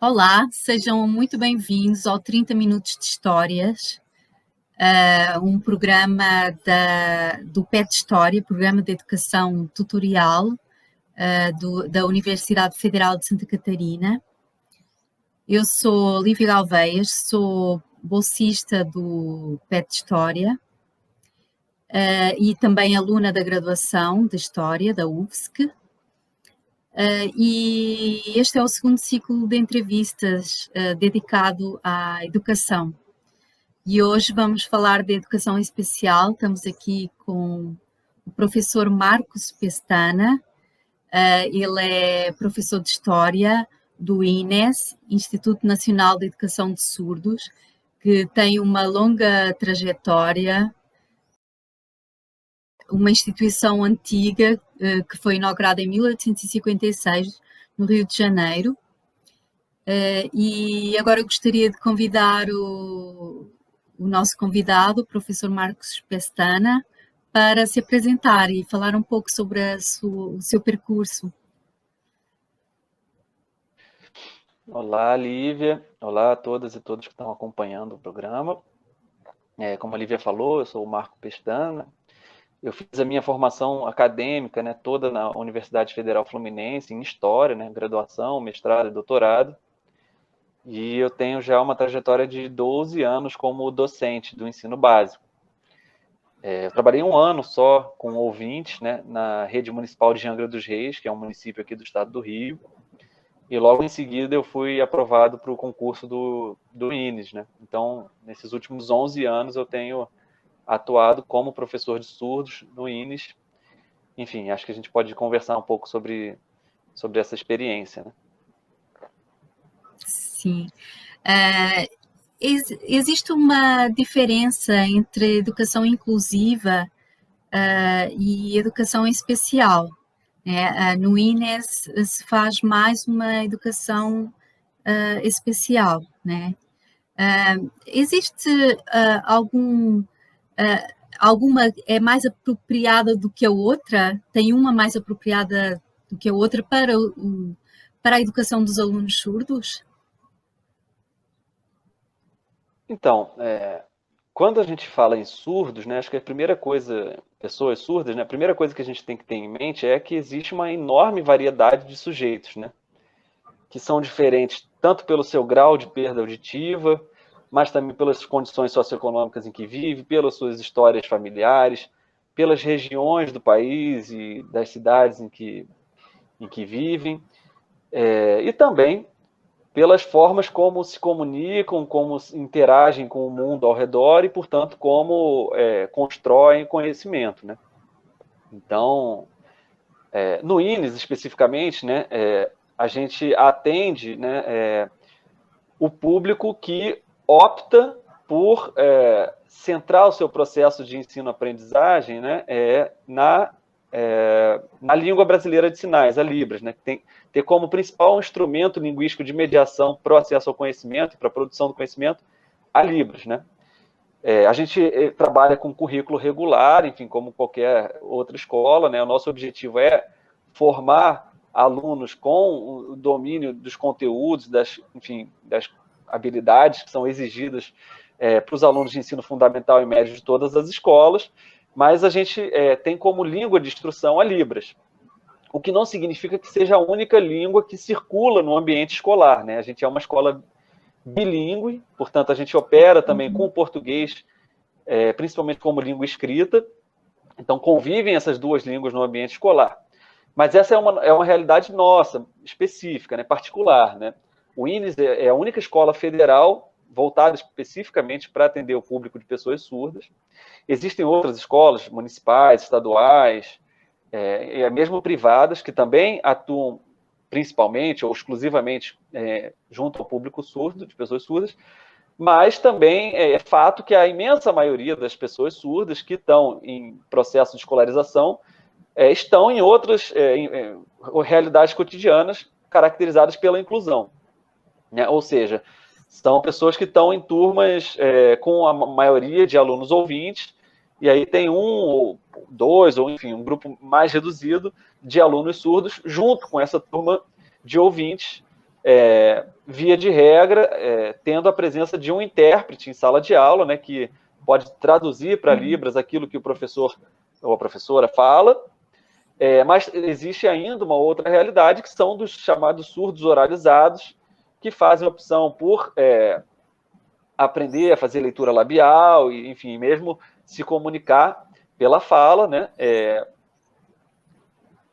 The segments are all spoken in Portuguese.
Olá, sejam muito bem-vindos ao 30 Minutos de Histórias, um programa do PET História, Programa de Educação Tutorial da Universidade Federal de Santa Catarina. Eu sou Lívia Galveias, sou bolsista do PET História e também aluna da graduação de História da UFSC. E este é o segundo ciclo de entrevistas dedicado à educação. E hoje vamos falar de educação especial. Estamos aqui com o professor Marcos Pestana. Ele é professor de História do INES, Instituto Nacional de Educação de Surdos, que tem uma longa trajetória, uma instituição antiga que foi inaugurada em 1856 no Rio de Janeiro. E agora eu gostaria de convidar o nosso convidado, o professor Marcos Pestana, para se apresentar e falar um pouco sobre o seu percurso. Olá, Lívia. Olá a todas e todos que estão acompanhando o programa. Como a Lívia falou, eu sou o Marco Pestana. Eu fiz a minha formação acadêmica, toda na Universidade Federal Fluminense, em História, graduação, mestrado e doutorado. E eu tenho já uma trajetória de 12 anos como docente do ensino básico. Eu trabalhei um ano só com ouvintes, na rede municipal de Angra dos Reis, que é um município aqui do estado do Rio. E logo em seguida eu fui aprovado para o concurso do INES. Então, nesses últimos 11 anos eu tenho atuado como professor de surdos no INES. Enfim, acho que a gente pode conversar um pouco sobre essa experiência. Sim. Existe uma diferença entre educação inclusiva e educação especial. No INES se faz mais uma educação especial, existe alguma é mais apropriada do que a outra? Tem uma mais apropriada do que a outra para a educação dos alunos surdos? Então, quando a gente fala em surdos, acho que a primeira coisa, pessoas surdas, a primeira coisa que a gente tem que ter em mente é que existe uma enorme variedade de sujeitos, que são diferentes tanto pelo seu grau de perda auditiva, mas também pelas condições socioeconômicas em que vive, pelas suas histórias familiares, pelas regiões do país e das cidades em que vivem, e também pelas formas como se comunicam, como interagem com o mundo ao redor e, portanto, como constroem conhecimento. Então, no INES, especificamente, a gente atende o público que opta por centrar o seu processo de ensino-aprendizagem na língua brasileira de sinais, a Libras, que tem ter como principal instrumento linguístico de mediação para o acesso ao conhecimento e para a produção do conhecimento a Libras. A gente trabalha com currículo regular, enfim, como qualquer outra escola. O nosso objetivo é formar alunos com o domínio dos conteúdos, das habilidades que são exigidas para os alunos de ensino fundamental e médio de todas as escolas, mas a gente tem como língua de instrução a Libras, o que não significa que seja a única língua que circula no ambiente escolar. A gente é uma escola bilíngue, portanto, a gente opera também com o português, principalmente como língua escrita, então convivem essas duas línguas no ambiente escolar. Mas essa é uma realidade nossa, específica, particular. O INES é a única escola federal voltada especificamente para atender o público de pessoas surdas. Existem outras escolas municipais, estaduais, mesmo privadas, que também atuam principalmente ou exclusivamente junto ao público surdo, de pessoas surdas, mas também é fato que a imensa maioria das pessoas surdas que estão em processo de escolarização estão em outras realidades cotidianas caracterizadas pela inclusão. Ou seja, são pessoas que estão em turmas com a maioria de alunos ouvintes, e aí tem um ou dois, ou enfim, um grupo mais reduzido de alunos surdos junto com essa turma de ouvintes, via de regra, tendo a presença de um intérprete em sala de aula, né, que pode traduzir para Libras aquilo que o professor ou a professora fala, mas existe ainda uma outra realidade, que são dos chamados surdos oralizados, que fazem opção por aprender a fazer leitura labial, e, enfim, mesmo se comunicar pela fala, né?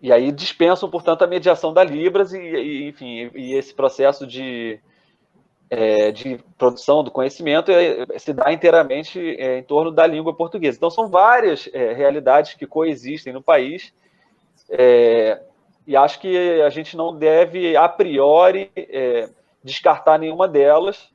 E aí dispensam, portanto, a mediação da Libras enfim, esse processo de produção do conhecimento se dá inteiramente em torno da língua portuguesa. Então, são várias realidades que coexistem no país, e acho que a gente não deve, a priori, descartar nenhuma delas,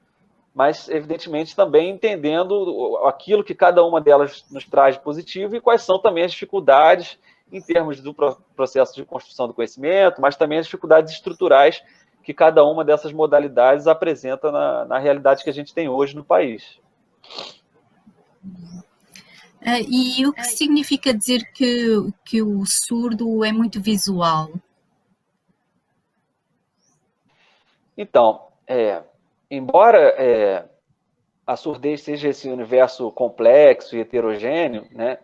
mas, evidentemente, também entendendo aquilo que cada uma delas nos traz de positivo e quais são também as dificuldades em termos do processo de construção do conhecimento, mas também as dificuldades estruturais que cada uma dessas modalidades apresenta na realidade que a gente tem hoje no país. E o que significa dizer que o surdo é muito visual? Então, embora a surdez seja esse universo complexo e heterogêneo, né,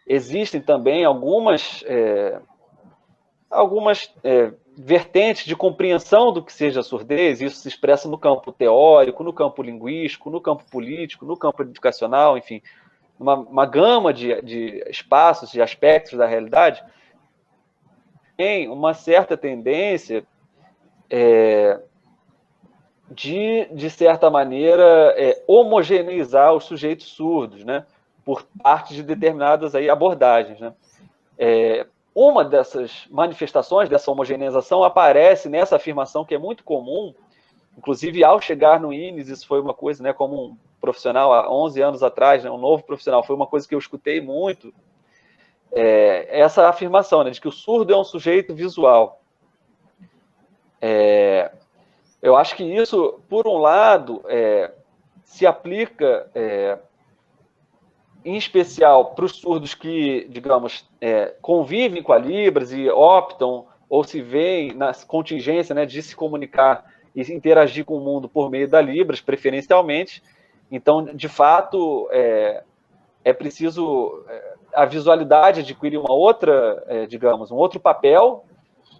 existem também algumas vertentes de compreensão do que seja a surdez. Isso se expressa no campo teórico, no campo linguístico, no campo político, no campo educacional, enfim, uma gama de espaços, de aspectos da realidade. Tem uma certa tendência de certa maneira, homogeneizar os sujeitos surdos, né, por parte de determinadas aí abordagens, né. Uma dessas manifestações dessa homogeneização aparece nessa afirmação que é muito comum, inclusive ao chegar no INES, isso foi uma coisa, né, como um profissional há 11 anos atrás, né, um novo profissional, foi uma coisa que eu escutei muito, essa afirmação, né, de que o surdo é um sujeito visual. Eu acho que isso, por um lado, se aplica em especial para os surdos que, digamos, convivem com a Libras e optam ou se veem na contingência, né, de se comunicar e interagir com o mundo por meio da Libras, preferencialmente. Então, de fato, é preciso a visualidade adquirir uma outra, digamos, um outro papel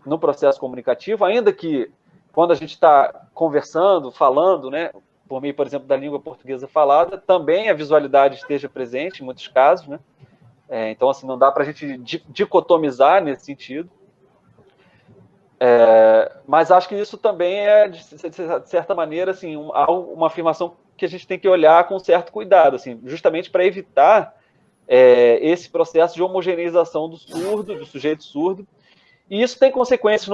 no processo comunicativo, ainda que quando a gente está conversando, falando, né, por meio, por exemplo, da língua portuguesa falada, também a visualidade esteja presente em muitos casos, né? Então, assim, não dá para a gente dicotomizar nesse sentido. Mas acho que isso também de certa maneira, assim, uma afirmação que a gente tem que olhar com certo cuidado, assim, justamente para evitar esse processo de homogeneização do surdo, do sujeito surdo. E isso tem consequências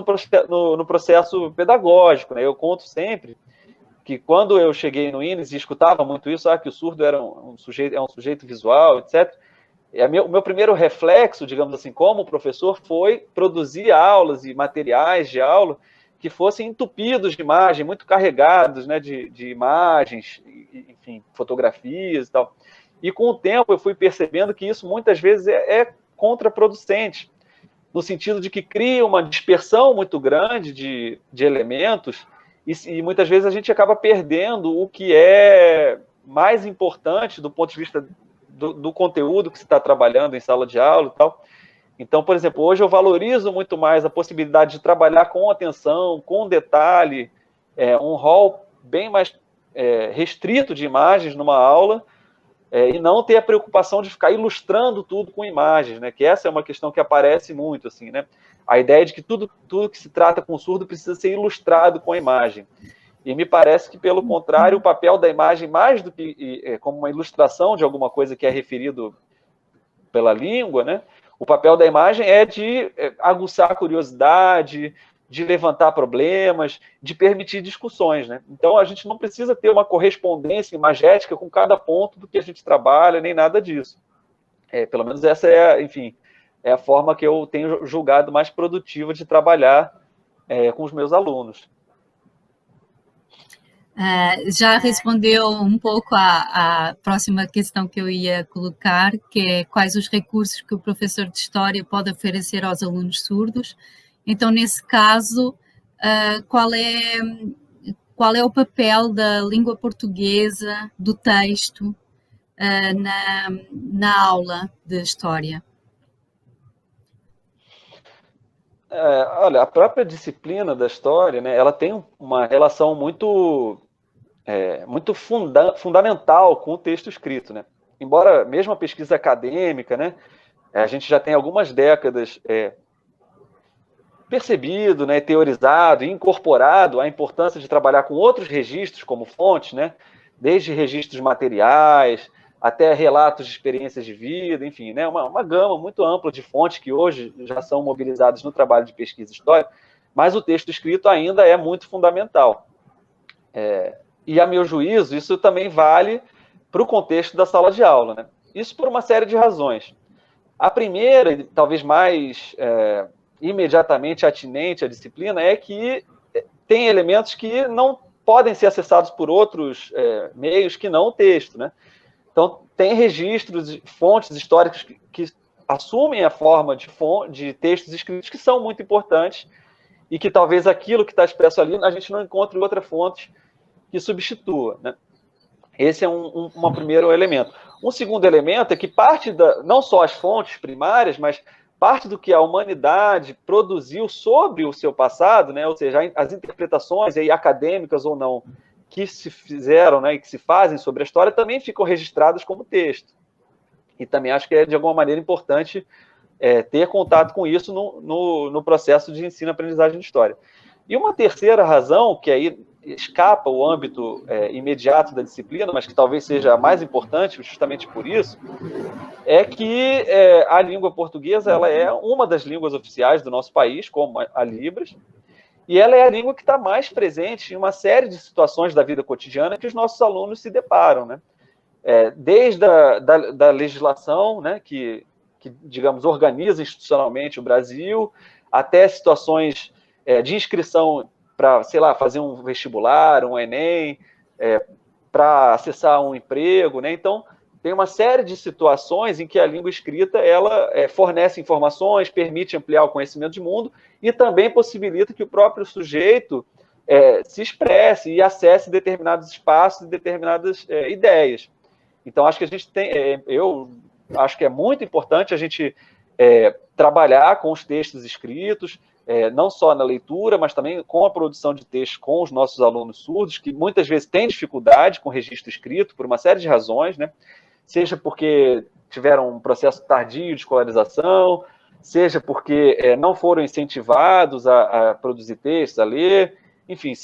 no processo pedagógico, né? Eu conto sempre que quando eu cheguei no INES e escutava muito isso, que o surdo era um sujeito visual, etc. O meu primeiro reflexo, digamos assim, como professor, foi produzir aulas e materiais de aula que fossem entupidos de imagem, muito carregados, né, de imagens, enfim, fotografias e tal. E com o tempo eu fui percebendo que isso muitas vezes é contraproducente, no sentido de que cria uma dispersão muito grande de elementos e muitas vezes a gente acaba perdendo o que é mais importante do ponto de vista do conteúdo que se está trabalhando em sala de aula e tal. Então, por exemplo, hoje eu valorizo muito mais a possibilidade de trabalhar com atenção, com detalhe, um rol bem mais restrito de imagens numa aula, e não ter a preocupação de ficar ilustrando tudo com imagens, né? Que essa é uma questão que aparece muito, assim, né? A ideia de que tudo que se trata com surdo precisa ser ilustrado com a imagem. E me parece que, pelo contrário, o papel da imagem, mais do que como uma ilustração de alguma coisa que é referido pela língua, né? O papel da imagem é de aguçar a curiosidade, de levantar problemas, de permitir discussões, né? Então, a gente não precisa ter uma correspondência imagética com cada ponto do que a gente trabalha, nem nada disso. Pelo menos essa enfim, é a forma que eu tenho julgado mais produtiva de trabalhar com os meus alunos. Já respondeu um pouco à próxima questão que eu ia colocar, que é quais os recursos que o professor de História pode oferecer aos alunos surdos. Então, nesse caso, qual é qual é o papel da língua portuguesa, do texto, na aula de história? Olha, a própria disciplina da história, né, ela tem uma relação muito fundamental com o texto escrito, né? Embora mesmo a pesquisa acadêmica, né, a gente já tem algumas décadas percebido, né, teorizado e incorporado a importância de trabalhar com outros registros como fontes, né, desde registros materiais até relatos de experiências de vida, enfim, né, uma gama muito ampla de fontes que hoje já são mobilizadas no trabalho de pesquisa histórica, mas o texto escrito ainda é muito fundamental. E, a meu juízo, isso também vale para o contexto da sala de aula, né? Isso por uma série de razões. A primeira, e talvez mais imediatamente atinente à disciplina, é que tem elementos que não podem ser acessados por outros meios que não o texto, né? Então, tem registros, fontes históricas que assumem a forma de textos escritos que são muito importantes e que talvez aquilo que está expresso ali a gente não encontre outra fonte que substitua, né? Esse é um primeiro elemento. Um segundo elemento é que não só as fontes primárias, mas parte do que a humanidade produziu sobre o seu passado, né, ou seja, as interpretações aí, acadêmicas ou não, que se fizeram, né, e que se fazem sobre a história, também ficam registradas como texto. E também acho que é, de alguma maneira, importante ter contato com isso no processo de ensino-aprendizagem de história. E uma terceira razão, que aí escapa o âmbito imediato da disciplina, mas que talvez seja a mais importante, justamente por isso, é que a língua portuguesa ela é uma das línguas oficiais do nosso país, como a Libras, e ela é a língua que está mais presente em uma série de situações da vida cotidiana que os nossos alunos se deparam, né? Desde da legislação, né, que, digamos, organiza institucionalmente o Brasil, até situações de inscrição para, sei lá, fazer um vestibular, um Enem, para acessar um emprego, né? Então, tem uma série de situações em que a língua escrita ela fornece informações, permite ampliar o conhecimento de mundo e também possibilita que o próprio sujeito se expresse e acesse determinados espaços e determinadas ideias. Então, acho que a gente eu acho que é muito importante a gente trabalhar com os textos escritos, não só na leitura, mas também com a produção de textos com os nossos alunos surdos, que muitas vezes têm dificuldade com o registro escrito por uma série de razões, né? Seja porque tiveram um processo tardio de escolarização, seja porque não foram incentivados a produzir textos, a ler, enfim,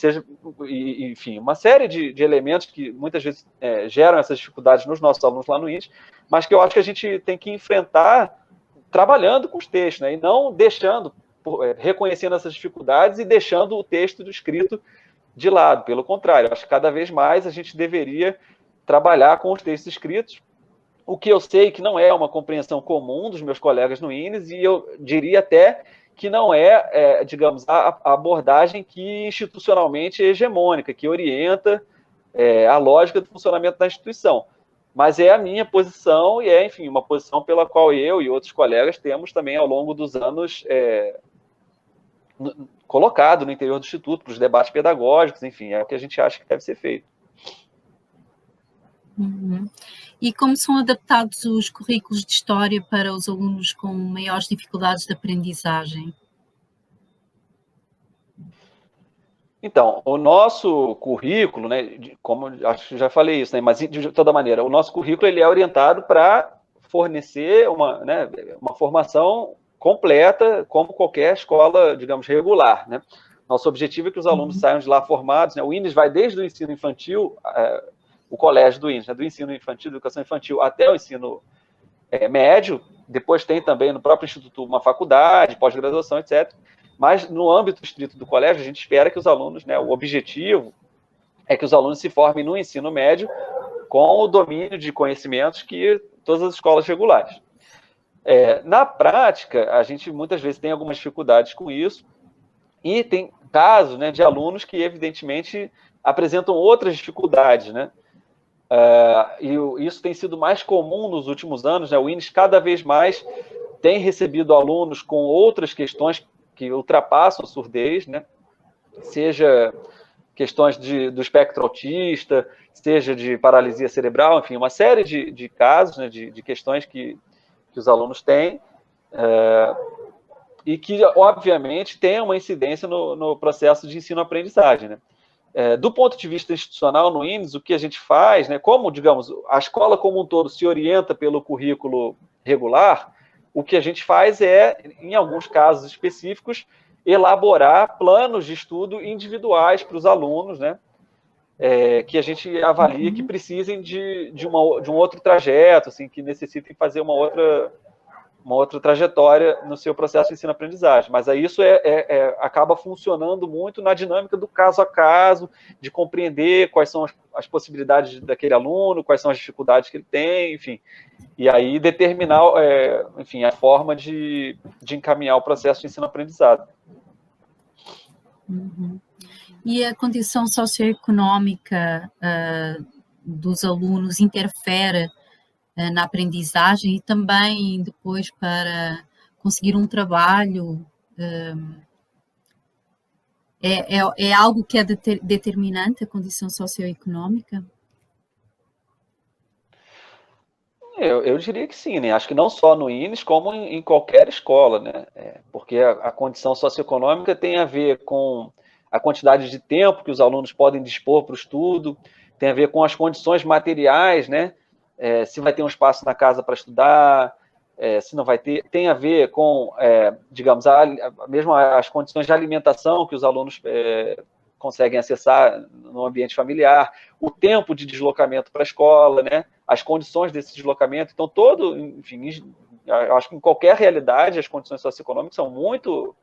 uma série de elementos que muitas vezes geram essas dificuldades nos nossos alunos lá no INES, mas que eu acho que a gente tem que enfrentar trabalhando com os textos, né? E não reconhecendo essas dificuldades e deixando o texto do escrito de lado. Pelo contrário, acho que cada vez mais a gente deveria trabalhar com os textos escritos, o que eu sei que não é uma compreensão comum dos meus colegas no INES, e eu diria até que não digamos, a abordagem que institucionalmente é hegemônica, que orienta a lógica do funcionamento da instituição. Mas é a minha posição e enfim, uma posição pela qual eu e outros colegas temos também, ao longo dos anos, colocado no interior do Instituto, para os debates pedagógicos, enfim, é o que a gente acha que deve ser feito. Uhum. E como são adaptados os currículos de história para os alunos com maiores dificuldades de aprendizagem? Então, o nosso currículo, né, como acho que já falei isso, né, mas de toda maneira, o nosso currículo ele é orientado para fornecer uma formação completa, como qualquer escola, digamos, regular, né? Nosso objetivo é que os alunos saiam de lá formados, né? O INES vai desde o ensino infantil, o colégio do INES, né, do ensino infantil, da educação infantil, até o ensino médio, depois tem também no próprio instituto uma faculdade, pós-graduação, etc. Mas no âmbito estrito do colégio, a gente espera que os alunos, né, o objetivo é que os alunos se formem no ensino médio com o domínio de conhecimentos que todas as escolas regulares. Na prática, a gente muitas vezes tem algumas dificuldades com isso, e tem casos, né, de alunos que, evidentemente, apresentam outras dificuldades, né? E isso tem sido mais comum nos últimos anos, né? O INES cada vez mais tem recebido alunos com outras questões que ultrapassam a surdez, né? Seja questões do espectro autista, seja de paralisia cerebral, enfim, uma série de casos, né, de questões que os alunos têm, e que, obviamente, tem uma incidência no processo de ensino-aprendizagem, né? Do ponto de vista institucional, no INES, o que a gente faz, né, como, digamos, a escola como um todo se orienta pelo currículo regular, o que a gente faz é, em alguns casos específicos, elaborar planos de estudo individuais para os alunos, né, que a gente avalia que precisem de um outro trajeto, assim, que necessitem fazer uma outra trajetória no seu processo de ensino-aprendizagem. Mas aí isso acaba funcionando muito na dinâmica do caso a caso, de compreender quais são as possibilidades daquele aluno, quais são as dificuldades que ele tem, enfim. E aí determinar, enfim, a forma de encaminhar o processo de ensino-aprendizado. Uhum. E a condição socioeconómica dos alunos interfere na aprendizagem e também depois para conseguir um trabalho? É algo que é determinante, a condição socioeconómica? Eu diria que sim, né? Acho que não só no INES, como em qualquer escola, né? Porque a condição socioeconômica tem a ver com a quantidade de tempo que os alunos podem dispor para o estudo, tem a ver com as condições materiais, né? Se vai ter um espaço na casa para estudar, se não vai ter, tem a ver com, digamos, mesmo as condições de alimentação que os alunos conseguem acessar no ambiente familiar, o tempo de deslocamento para a escola, né? As condições desse deslocamento. Então, enfim, eu acho que em qualquer realidade as condições socioeconômicas são muito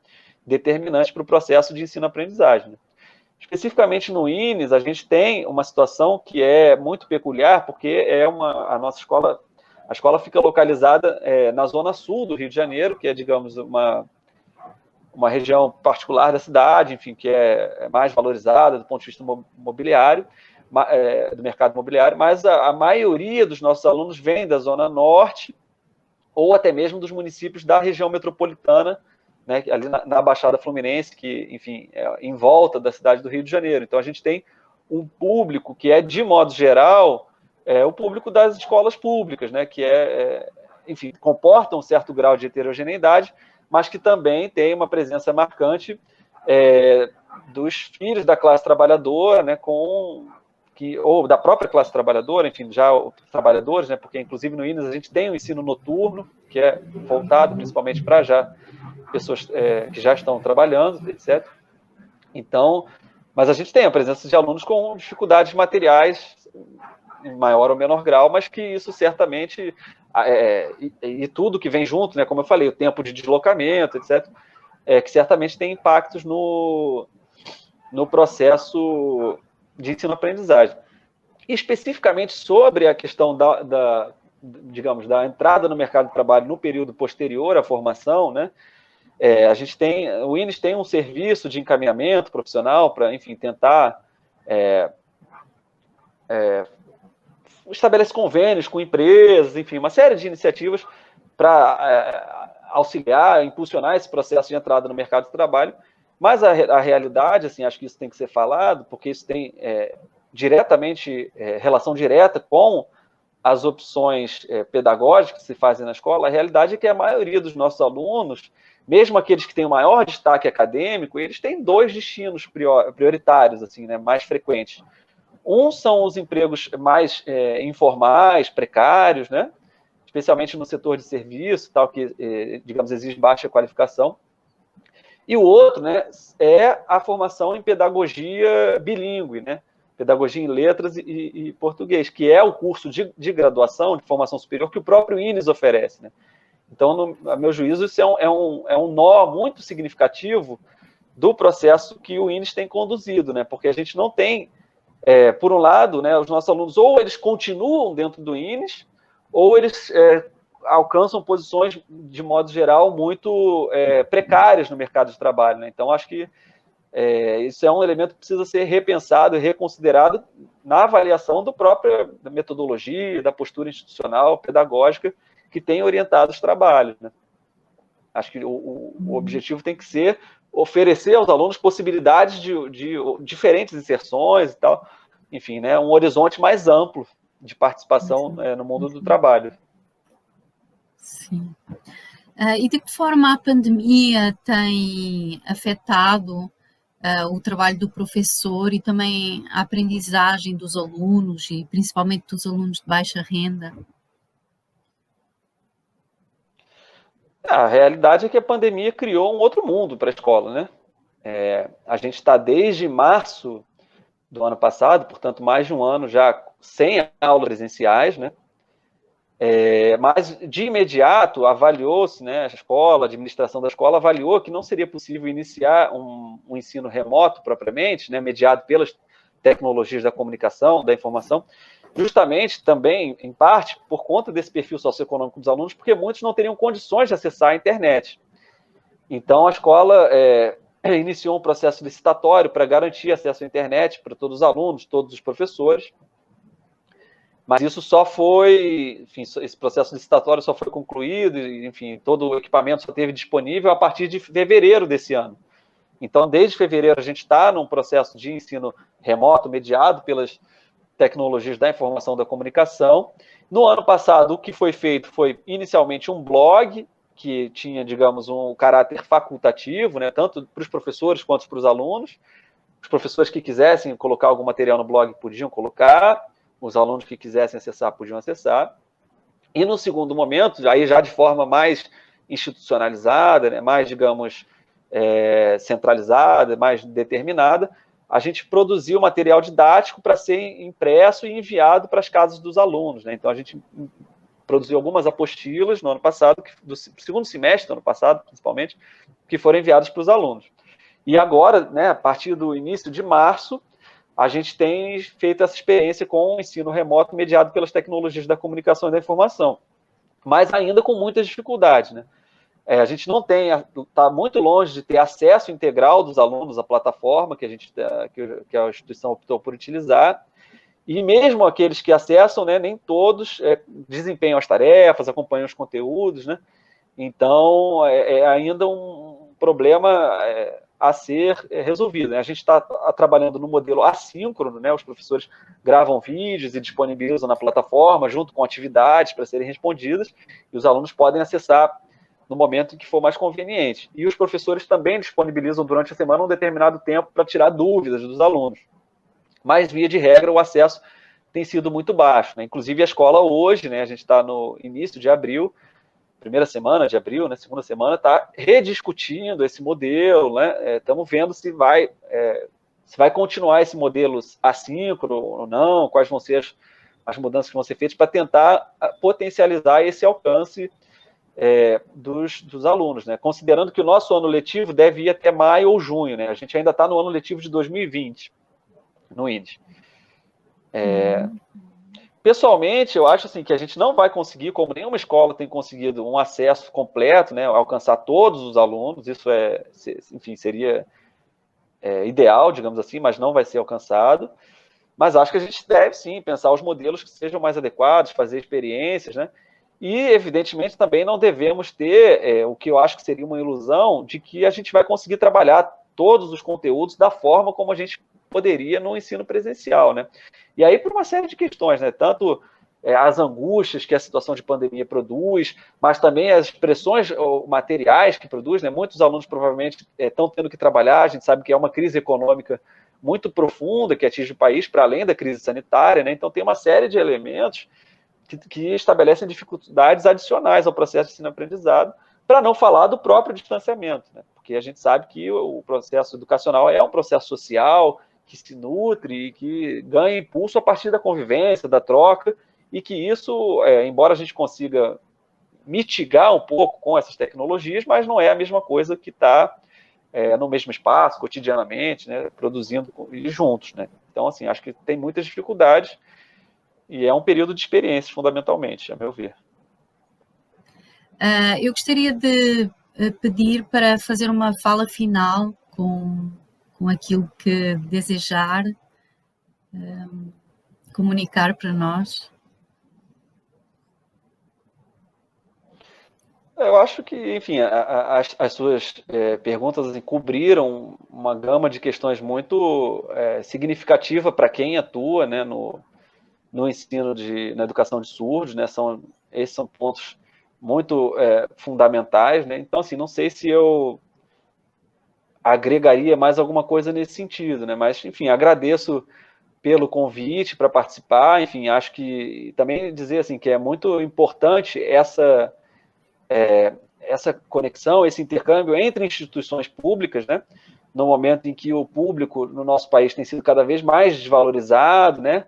determinantes para o processo de ensino-aprendizagem. Né? Especificamente no INES, a gente tem uma situação que é muito peculiar, porque a nossa escola, a escola fica localizada na zona sul do Rio de Janeiro, que é, digamos, uma região particular da cidade, enfim, que é mais valorizada do ponto de vista imobiliário, do mercado imobiliário, mas a maioria dos nossos alunos vem da Zona Norte ou até mesmo dos municípios da região metropolitana, né, ali na Baixada Fluminense, que, enfim, em volta da cidade do Rio de Janeiro. Então, a gente tem um público que é, de modo geral, o público das escolas públicas, né, que enfim, comporta um certo grau de heterogeneidade, mas que também tem uma presença marcante dos filhos da classe trabalhadora, né, ou da própria classe trabalhadora, enfim, já os trabalhadores, né, porque inclusive no INES a gente tem o ensino noturno, que é voltado principalmente para pessoas que já estão trabalhando, etc. Então, mas a gente tem a presença de alunos com dificuldades materiais em maior ou menor grau, mas que isso certamente, e tudo que vem junto, né, como eu falei, o tempo de deslocamento, etc., que certamente tem impactos no processo de ensino-aprendizagem. E especificamente sobre a questão digamos, da entrada no mercado de trabalho no período posterior à formação, né, o INES tem um serviço de encaminhamento profissional para, enfim, tentar estabelecer convênios com empresas, enfim, uma série de iniciativas para auxiliar, impulsionar esse processo de entrada no mercado de trabalho. Mas a realidade, assim, acho que isso tem que ser falado, porque isso tem relação direta com as opções pedagógicas que se fazem na escola. A realidade é que a maioria dos nossos alunos, mesmo aqueles que têm o maior destaque acadêmico, eles têm dois destinos prioritários, assim, né, mais frequentes. Um são os empregos mais informais, precários, né, especialmente no setor de serviço, tal, que, digamos, exige baixa qualificação. E o outro, né, é a formação em pedagogia bilíngue, né, pedagogia em letras e português, que é o curso de graduação, de formação superior, que o próprio INES oferece. Né? Então, a meu juízo, isso é um nó muito significativo do processo que o INES tem conduzido, né? Porque a gente não tem, por um lado, né, os nossos alunos, ou eles continuam dentro do INES, ou eles alcançam posições, de modo geral, muito precárias no mercado de trabalho. Né? Então, acho que isso é um elemento que precisa ser repensado e reconsiderado na avaliação da metodologia, da postura institucional, pedagógica, que tem orientado os trabalhos. Né? Acho que o objetivo tem que ser oferecer aos alunos possibilidades de diferentes inserções e tal, enfim, né, um horizonte mais amplo de participação no mundo do trabalho. Sim. E de que forma a pandemia tem afetado o trabalho do professor e também a aprendizagem dos alunos, e principalmente dos alunos de baixa renda? A realidade é que a pandemia criou um outro mundo para a escola, né? A gente está desde março do ano passado, portanto, mais de um ano já sem aulas presenciais, né? Mas, de imediato, avaliou-se, né, a escola, a administração da escola avaliou que não seria possível iniciar um ensino remoto propriamente, né, mediado pelas tecnologias da comunicação, da informação, justamente também, em parte, por conta desse perfil socioeconômico dos alunos, porque muitos não teriam condições de acessar a internet. Então, a escola iniciou um processo licitatório para garantir acesso à internet para todos os alunos, todos os professores, mas isso só foi, enfim, esse processo licitatório só foi concluído, enfim, todo o equipamento só esteve disponível a partir de fevereiro desse ano. Então, desde fevereiro, a gente está num processo de ensino remoto, mediado pelas tecnologias da informação e da comunicação. No ano passado, o que foi feito foi, inicialmente, um blog, que tinha, digamos, um caráter facultativo, né, tanto para os professores quanto para os alunos. Os professores que quisessem colocar algum material no blog podiam colocar, os alunos que quisessem acessar podiam acessar. E no segundo momento, aí já de forma mais institucionalizada, né, mais, digamos, centralizada, mais determinada, a gente produziu material didático para ser impresso e enviado para as casas dos alunos, né? Então, a gente produziu algumas apostilas no ano passado, do segundo semestre do ano passado, principalmente, que foram enviadas para os alunos. E agora, né, a partir do início de março, a gente tem feito essa experiência com o ensino remoto mediado pelas tecnologias da comunicação e da informação, mas ainda com muitas dificuldades, né? A gente não tem, está muito longe de ter acesso integral dos alunos à plataforma que a instituição optou por utilizar, e mesmo aqueles que acessam, né, nem todos desempenham as tarefas, acompanham os conteúdos, né? Então, é ainda um problema a ser resolvido, né? A gente está trabalhando no modelo assíncrono, né? Os professores gravam vídeos e disponibilizam na plataforma, junto com atividades para serem respondidas, e os alunos podem acessar no momento em que for mais conveniente. E os professores também disponibilizam durante a semana um determinado tempo para tirar dúvidas dos alunos. Mas, via de regra, o acesso tem sido muito baixo, né? Inclusive, a escola hoje, né, a gente está no início de abril, primeira semana de abril, né, segunda semana, está rediscutindo esse modelo, né? Estamos vendo se vai continuar esse modelo assíncrono ou não, quais vão ser as mudanças que vão ser feitas para tentar potencializar esse alcance dos alunos, né? Considerando que o nosso ano letivo deve ir até maio ou junho, né? A gente ainda está no ano letivo de 2020, no INDE. Pessoalmente, eu acho assim, que a gente não vai conseguir, como nenhuma escola tem conseguido, um acesso completo, né, alcançar todos os alunos. Isso enfim, seria ideal, digamos assim, mas não vai ser alcançado. Mas acho que a gente deve, sim, pensar os modelos que sejam mais adequados, fazer experiências, né? E, evidentemente, também não devemos ter o que eu acho que seria uma ilusão de que a gente vai conseguir trabalhar todos os conteúdos da forma como a gente poderia no ensino presencial, né? E aí, por uma série de questões, né? Tanto as angústias que a situação de pandemia produz, mas também as pressões materiais que produz, né? Muitos alunos provavelmente estão tendo que trabalhar, a gente sabe que é uma crise econômica muito profunda que atinge o país, para além da crise sanitária, né? Então tem uma série de elementos que estabelecem dificuldades adicionais ao processo de ensino-aprendizado, para não falar do próprio distanciamento, né? Porque a gente sabe que o processo educacional é um processo social, que se nutre e que ganha impulso a partir da convivência, da troca, e que isso, embora a gente consiga mitigar um pouco com essas tecnologias, mas não é a mesma coisa que está no mesmo espaço, cotidianamente, né, produzindo juntos, né? Então, assim, acho que tem muitas dificuldades e é um período de experiências, fundamentalmente, a meu ver. Eu gostaria de pedir para fazer uma fala final com aquilo que desejar comunicar para nós. Eu acho que, enfim, as suas perguntas assim, cobriram uma gama de questões muito significativa para quem atua, né, no ensino na educação de surdos, né? Esses são pontos muito fundamentais, né? Então, assim, não sei se eu agregaria mais alguma coisa nesse sentido, né? Mas, enfim, agradeço pelo convite para participar. Enfim, acho que também dizer assim que é muito importante essa conexão, esse intercâmbio entre instituições públicas, né? No momento em que o público no nosso país tem sido cada vez mais desvalorizado, né?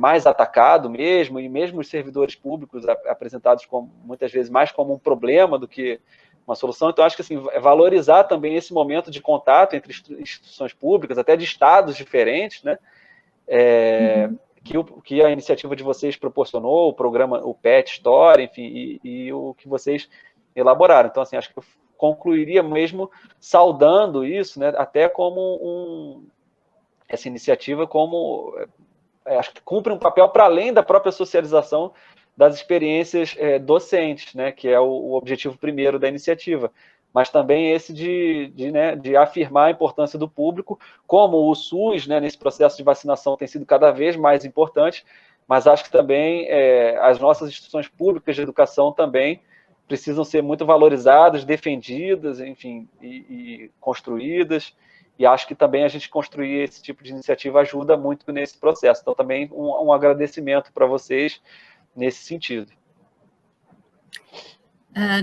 Mais atacado mesmo, e mesmo os servidores públicos apresentados como, muitas vezes mais como um problema do que uma solução. Então, acho que assim, valorizar também esse momento de contato entre instituições públicas, até de estados diferentes, né? Que a iniciativa de vocês proporcionou, o programa, o PET Story, enfim, e o que vocês elaboraram. Então, assim, acho que eu concluiria mesmo saudando isso, né, até como essa iniciativa como acho que cumpre um papel para além da própria socialização das experiências docentes, né, que é o objetivo primeiro da iniciativa, mas também esse de afirmar a importância do público, como o SUS, né, nesse processo de vacinação tem sido cada vez mais importante, mas acho que também as nossas instituições públicas de educação também precisam ser muito valorizadas, defendidas, enfim, e construídas, e acho que também a gente construir esse tipo de iniciativa ajuda muito nesse processo. Então, também um agradecimento para vocês nesse sentido.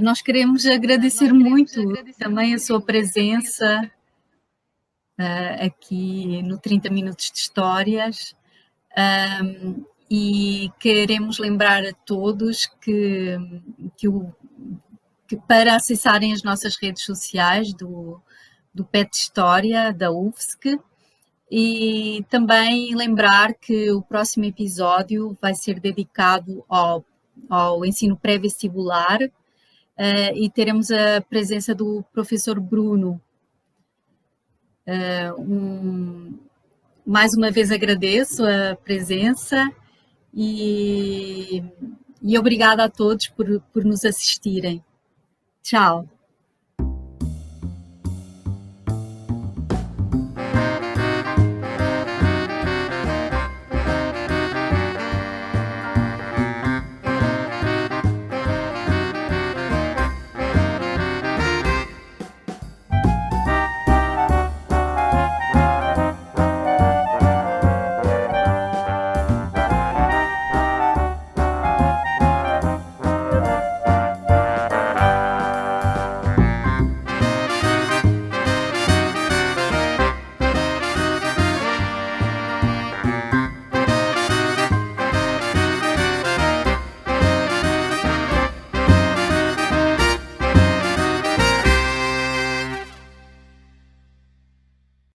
Nós queremos agradecer muito também a sua presença aqui no 30 Minutos de Histórias, e queremos lembrar a todos que para acessarem as nossas redes sociais do PET História, da UFSC, e também lembrar que o próximo episódio vai ser dedicado ao ensino pré-vestibular, e teremos a presença do professor Bruno. Mais uma vez agradeço a presença e obrigada a todos por nos assistirem. Tchau.